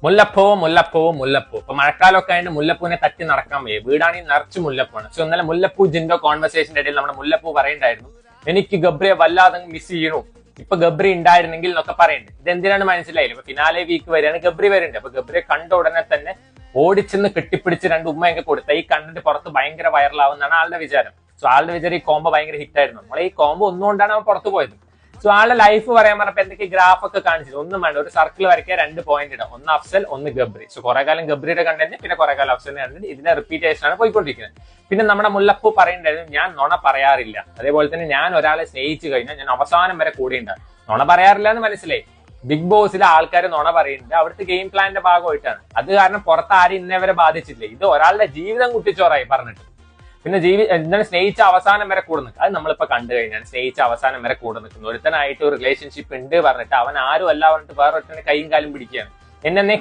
മുല്ലപ്പൂ. ഇപ്പൊ മഴക്കാലമൊക്കെ ആയിട്ട് മുല്ലപ്പൂവിനെ തട്ടി നടക്കാൻ വയ്യ. വീടാണെങ്കിൽ നിറച്ച് മുല്ലപ്പൂണ്. പക്ഷെ ഇന്നലെ മുല്ലപ്പൂ ജിൻഡോ കോൺവെർസേഷന്റെ ഇടയിൽ നമ്മുടെ മുല്ലപ്പൂ പറയണ്ടായിരുന്നു, എനിക്ക് ഗബ്രിയെ വല്ലാതെ മിസ് ചെയ്യണു, ഇപ്പൊ ഗബ്രി ഉണ്ടായിരുന്നെങ്കിൽ എന്നൊക്കെ പറയുന്നുണ്ട്. ഇതെന്തിനാണ് മനസ്സിലായില്ല. ഇപ്പൊ ഫിനാലെ വീക്ക് വരെയാണ് ഗബ്രി വരുന്നുണ്ട്. അപ്പൊ ഗബ്രിയെ കണ്ട ഉടനെ തന്നെ ഓടിച്ചെന്ന് കെട്ടിപ്പിടിച്ച് രണ്ട് ഉമ്മയൊക്കെ കൊടുത്ത ഈ കണ്ടിട്ട് പുറത്ത് ഭയങ്കര വൈറലാവുന്നതാണ് ആളുടെ വിചാരം. സോ ആളുടെ വിചാരം ഈ കോംബോ ഭയങ്കര ഹിറ്റ് ആയിരുന്നു. നമ്മളെ ഈ കോംബോ ഒന്നുകൊണ്ടാണ് അവൻ പുറത്തു പോയത്. സോ ആളുടെ ലൈഫ് പറയാൻ പറഞ്ഞപ്പോ എന്തൊക്കെ ഗ്രാഫ് ഒക്കെ കാണിച്ചത്, ഒന്നും വേണ്ട, ഒരു സർക്കിൾ വരയ്ക്കുക, 2 പോയിന്റ് ഇടാം, ഒന്ന് അഫ്സൽ ഒന്ന് ഗബ്രി. സോ കുറെ കാലം ഗബ്രിയുടെ കണ്ടന്റ്, പിന്നെ കുറെ കാലം അഫ്സലിനെ കണ്ടന്റ്, ഇതിന്റെ റിപ്പീറ്റേഷൻ ആണ് പോയിക്കൊണ്ടിരിക്കുന്നത്. പിന്നെ നമ്മുടെ മുല്ലപ്പൂ പറയണ്ടായിരുന്നു, ഞാൻ നുണ പറയാറില്ല, അതേപോലെ തന്നെ ഞാൻ ഒരാളെ സ്നേഹിച്ചു കഴിഞ്ഞാൽ ഞാൻ അവസാനം വരെ കൂടെ ഉണ്ടാകും. നുണ പറയാറില്ല എന്ന് മനസ്സിലായി. ബിഗ് ബോസിലെ ആൾക്കാർ നുണ പറയുന്നുണ്ട്, അവിടുത്തെ ഗെയിം പ്ലാന്റെ ഭാഗമായിട്ടാണ്. അത് കാരണം പുറത്ത് ആരും ഇന്നേവരെ ബാധിച്ചില്ല. ഇത് ഒരാളുടെ ജീവിതം കുട്ടിച്ചോറായി പറഞ്ഞിട്ട്. പിന്നെ എന്താണ് സ്നേഹിച്ച അവസാനം വരെ കൂടെ നിൽക്കുക, അത് നമ്മളിപ്പോ കണ്ടു കഴിഞ്ഞാൽ സ്നേഹിച്ച അവസാനം വരെ കൂടെ നിൽക്കുന്നു. ഒരുത്തനായിട്ട് ഒരു റിലേഷൻഷിപ്പ് ഉണ്ട് പറഞ്ഞിട്ട് അവൻ ആരും അല്ല പറഞ്ഞിട്ട് വേറൊരുത്തനെ കൈയും കാലും പിടിക്കുകയാണ്. എന്നെ